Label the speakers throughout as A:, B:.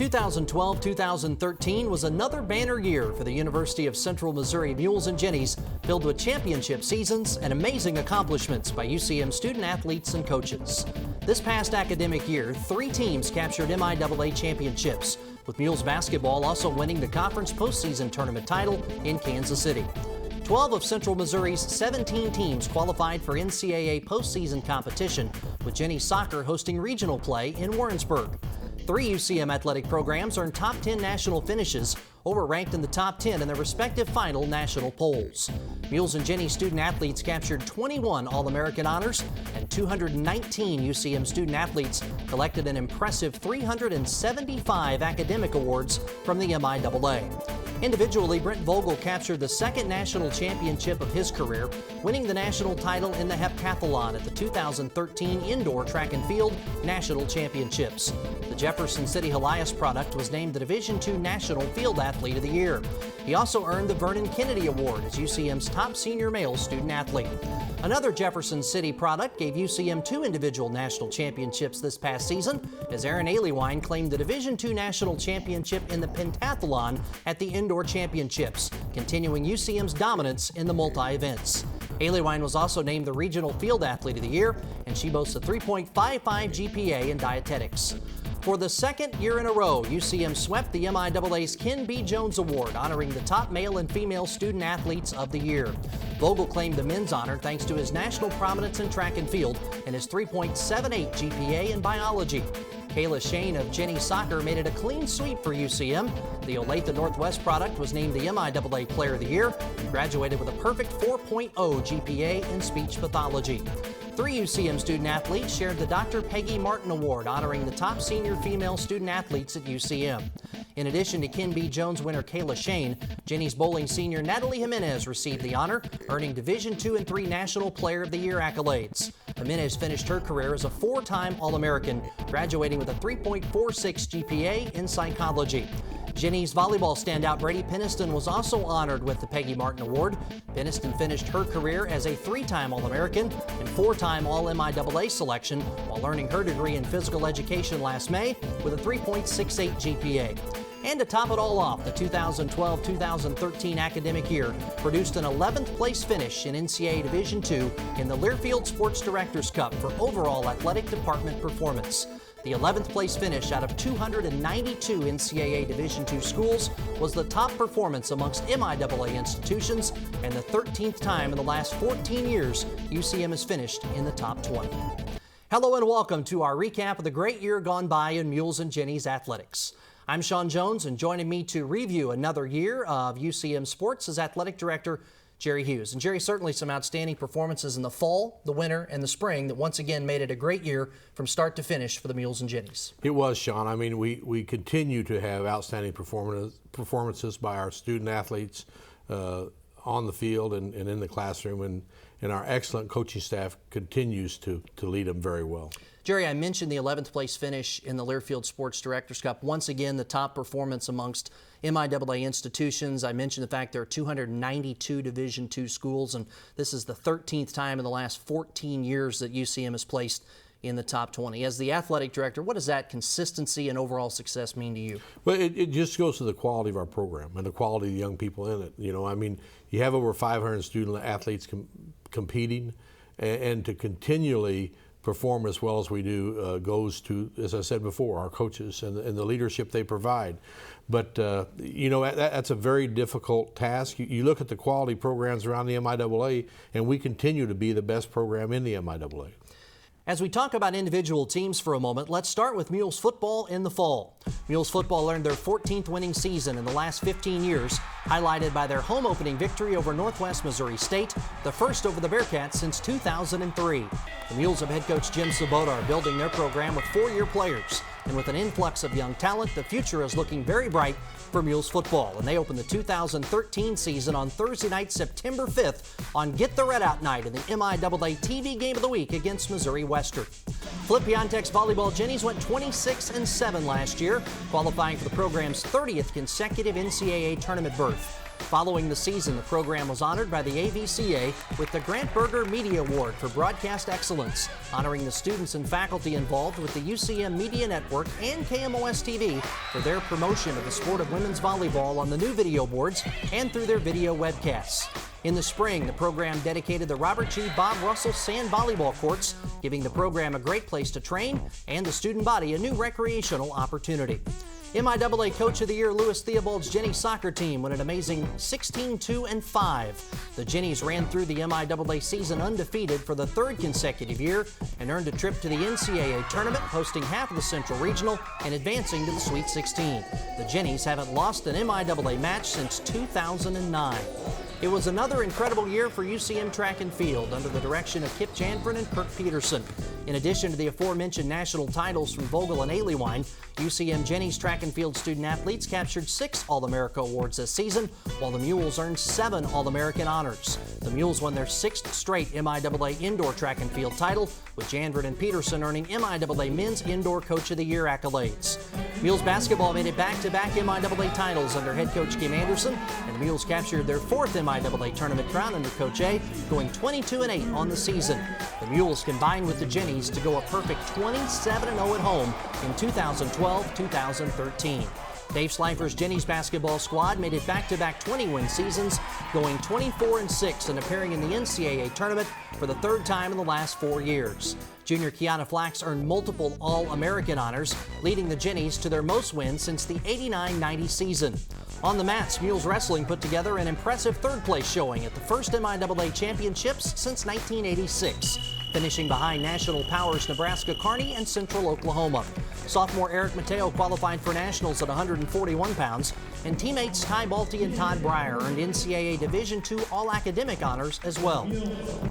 A: 2012-2013 was another banner year for the University of Central Missouri Mules and Jennies, filled with championship seasons and amazing accomplishments by UCM student athletes and coaches. This past academic year, 3 teams captured MIAA championships, with Mules basketball also winning the conference postseason tournament title in Kansas City. 12 of Central Missouri's 17 teams qualified for NCAA postseason competition, with Jennies soccer hosting regional play in Warrensburg. 3 UCM athletic programs earned top 10 national finishes, or were ranked in the top 10 in their respective final national polls. Mules and Jennies student athletes captured 21 All-American honors, and 219 UCM student athletes collected an impressive 375 academic awards from the MIAA. Individually, Brent Vogel captured the 2nd national championship of his career, winning the national title in the heptathlon at the 2013 Indoor Track and Field National Championships. The Jefferson City Helias product was named the Division II National Field Athlete of the Year. He also earned the Vernon Kennedy Award as UCM's top senior male student athlete. Another Jefferson City product gave UCM 2 individual national championships this past season, as Aaron Aliewine claimed the Division II National Championship in the pentathlon at the Indoor Championships, continuing UCM's dominance in the multi-events. Aliewine was also named the Regional Field Athlete of the Year, and she boasts a 3.55 GPA in dietetics. For the 2nd year in a row, UCM swept the MIAA's Ken B. Jones Award, honoring the top male and female student athletes of the year. Vogel claimed the men's honor thanks to his national prominence in track and field and his 3.78 GPA in biology. Kayla Shane of Jennies Soccer made it a clean sweep for UCM. The Olathe Northwest product was named the MIAA Player of the Year and graduated with a perfect 4.0 GPA in speech pathology. 3 UCM student athletes shared the Dr. Peggy Martin Award, honoring the top senior female student athletes at UCM. In addition to Ken B. Jones winner Kayla Shane, Jennies bowling senior Natalie Jimenez received the honor, earning Division II and III National Player of the Year accolades. Jimenez finished her career as a 4-time All-American, graduating with a 3.46 GPA in psychology. Jennies volleyball standout Brady Peniston was also honored with the Peggy Martin Award. Peniston finished her career as a 3-time All-American and 4-time All-MIAA selection, while earning her degree in physical education last May with a 3.68 GPA. And to top it all off, the 2012-2013 academic year produced an 11th place finish in NCAA Division II in the Learfield Sports Directors Cup for overall athletic department performance. The 11th place finish out of 292 NCAA Division II schools was the top performance amongst MIAA institutions, and the 13th time in the last 14 years UCM has finished in the top 20. Hello and welcome to our recap of the great year gone by in Mules and Jennies athletics. I'm Sean Jones, and joining me to review another year of UCM sports is Athletic Director Jerry Hughes. And Jerry, certainly some outstanding performances in the fall, the winter, and the spring that once again made it a great year from start to finish for the Mules and Jennies. It was, Sean. I mean, we continue to have outstanding performances by our student athletes on the field and in the classroom, and our excellent coaching staff continues to lead them very well. Jerry, I mentioned the 11th place finish in the Learfield Sports Directors Cup. Once again, the top performance amongst MIAA institutions. I mentioned the fact there are 292 Division II schools, and this is the 13th time in the last 14 years that UCM has placed in the top 20. As the athletic director, what does that consistency and overall success mean to you? Well, it just goes to the quality of our program and the quality of the young people in it. You know, I mean, you have over 500 student athletes competing, and to continually perform as well as we do goes to, as I said before, our coaches and the leadership they provide. But, you know, that's a very difficult task. You look at the quality programs around the MIAA, and we continue to be the best program in the MIAA. As we talk about individual teams for a moment, let's start with Mules football in the fall. Mules football earned their 14th winning season in the last 15 years, highlighted by their home opening victory over Northwest Missouri State, the first over the Bearcats since 2003. The Mules of head coach Jim Sabota are building their program with 4-year players. And with an influx of young talent, the future is looking very bright for Mules football. And they open the 2013 season on Thursday night, September 5th on Get the Red Out night in the MIAA TV Game of the Week against Missouri Western. Flip Piontek's volleyball Jennies went 26-7 last year, qualifying for the program's 30th consecutive NCAA tournament berth. Following the season, the program was honored by the AVCA with the Grant Berger Media Award for Broadcast Excellence, honoring the students and faculty involved with the UCM Media Network and KMOS TV for their promotion of the sport of women's volleyball on the new video boards and through their video webcasts. In the spring, the program dedicated the Robert G. Bob Russell Sand Volleyball Courts, giving the program a great place to train and the student body a new recreational opportunity. MIAA Coach of the Year Louis Theobald's Jennies soccer team won an amazing 16-2-5. The Jennies ran through the MIAA season undefeated for the third consecutive year and earned a trip to the NCAA tournament, hosting half of the Central Regional and advancing to the Sweet 16. The Jennies haven't lost an MIAA match since 2009. It was another incredible year for UCM track and field under the direction of Kip Janvrin and Kirk Peterson. In addition to the aforementioned national titles from Vogel and Aliwine, UCM Jennies track and field student athletes captured 6 All-America awards this season, while the Mules earned 7 All-American honors. The Mules won their 6th straight MIAA indoor track and field title, with Janvrin and Peterson earning MIAA Men's Indoor Coach of the Year accolades. Mules basketball made it back-to-back MIAA titles under head coach Kim Anderson, and the Mules captured their 4th MIAA tournament crown under Coach A, going 22-8 on the season. The Mules combined with the Jennies to go a perfect 27-0 at home in 2012-2013. Dave Schleifer's Jennies basketball squad made it back-to-back 20-win seasons, going 24-6 and appearing in the NCAA tournament for the 3rd time in the last 4 years. Junior Kiana Flax earned multiple All-American honors, leading the Jennies to their most wins since the 89-90 season. On the mats, Mules Wrestling put together an impressive 3rd place showing at the first MIAA championships since 1986, finishing behind national powers Nebraska Kearney and Central Oklahoma. Sophomore Eric Mateo qualified for nationals at 141 pounds, and teammates Ty Balti and Todd Breyer earned NCAA Division II All-Academic honors as well.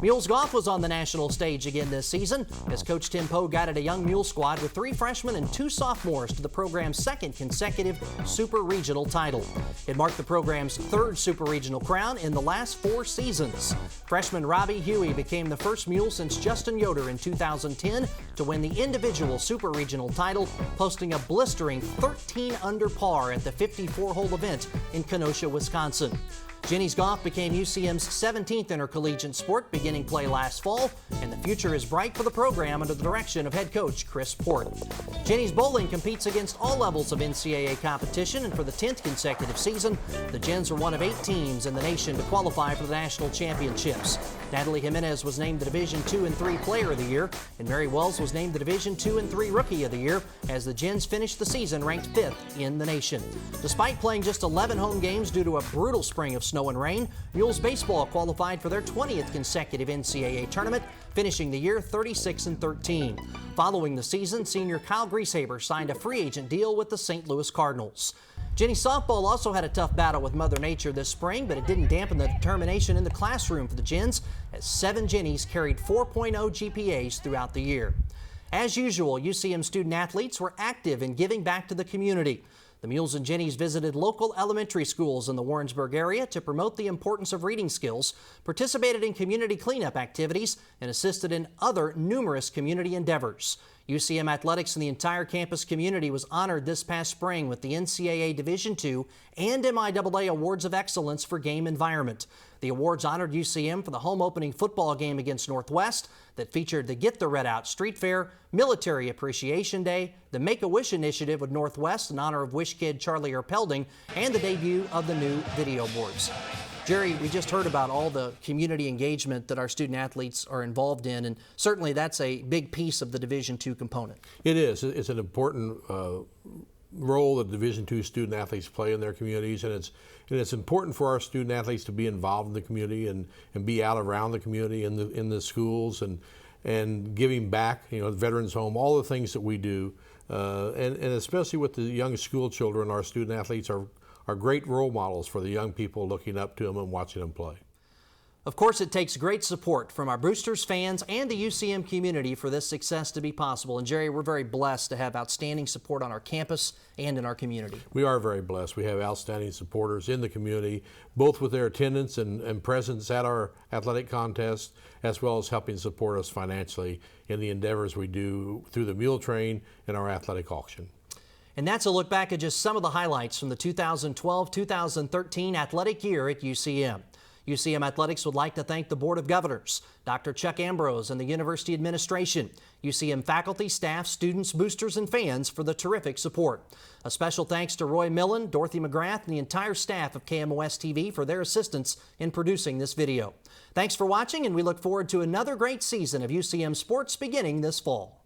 A: Mules golf was on the national stage again this season, as Coach Tim Poe guided a young Mule squad with 3 freshmen and 2 sophomores to the program's 2nd consecutive Super Regional title. It marked the program's 3rd Super Regional crown in the last 4 seasons. Freshman Robbie Huey became the first Mule since Justin Yoder in 2010 to win the individual Super Regional title, posting a blistering 13 under par at the 54-hole event in Kenosha, Wisconsin. Jennies golf became UCM's 17th intercollegiate sport, beginning play last fall, and the future is bright for the program under the direction of head coach Chris Port. Jennies bowling competes against all levels of NCAA competition, and for the 10th consecutive season, the Gens are one of 8 teams in the nation to qualify for the national championships. Natalie Jimenez was named the Division II and III Player of the Year, and Mary Wells was named the Division II and III Rookie of the Year, as the Gens finished the season ranked 5th in the nation. Despite playing just 11 home games due to a brutal spring of snow and rain, Mules baseball qualified for their 20th consecutive NCAA tournament, finishing the year 36-13. Following the season, senior Kyle Grieshaber signed a free agent deal with the St. Louis Cardinals. Jennies softball also had a tough battle with Mother Nature this spring, but it didn't dampen the determination in the classroom for the Gens, as 7 Jennies carried 4.0 GPAs throughout the year. As usual, UCM student athletes were active in giving back to the community. The Mules and Jennies visited local elementary schools in the Warrensburg area to promote the importance of reading skills, participated in community cleanup activities, and assisted in other numerous community endeavors. UCM athletics and the entire campus community was honored this past spring with the NCAA Division II and MIAA Awards of Excellence for Game Environment. The awards honored UCM for the home opening football game against Northwest that featured the Get the Red Out Street Fair, Military Appreciation Day, the Make-A-Wish Initiative with Northwest in honor of Wish Kid Charlie Erpelding, and the debut of the new video boards. Jerry, we just heard about all the community engagement that our student athletes are involved in, and certainly that's a big piece of the Division II component.
B: It is. It's an important role that Division II student athletes play in their communities, and it's important for our student athletes to be involved in the community and be out around the community in the schools and giving back, the Veterans Home, all the things that we do, and especially with the young school children, our student athletes are great role models for the young people looking up to them and watching them play.
A: Of course, it takes great support from our Boosters fans and the UCM community for this success to be possible. And Jerry, we're very blessed to have outstanding support on our campus and in our community.
B: We are very blessed. We have outstanding supporters in the community, both with their attendance and presence at our athletic contest, as well as helping support us financially in the endeavors we do through the Mule Train and our athletic auction.
A: And that's a look back at just some of the highlights from the 2012-2013 athletic year at UCM. UCM Athletics would like to thank the Board of Governors, Dr. Chuck Ambrose, and the University Administration, UCM faculty, staff, students, boosters, and fans for the terrific support. A special thanks to Roy Millen, Dorothy McGrath, and the entire staff of KMOS TV for their assistance in producing this video. Thanks for watching, and we look forward to another great season of UCM sports beginning this fall.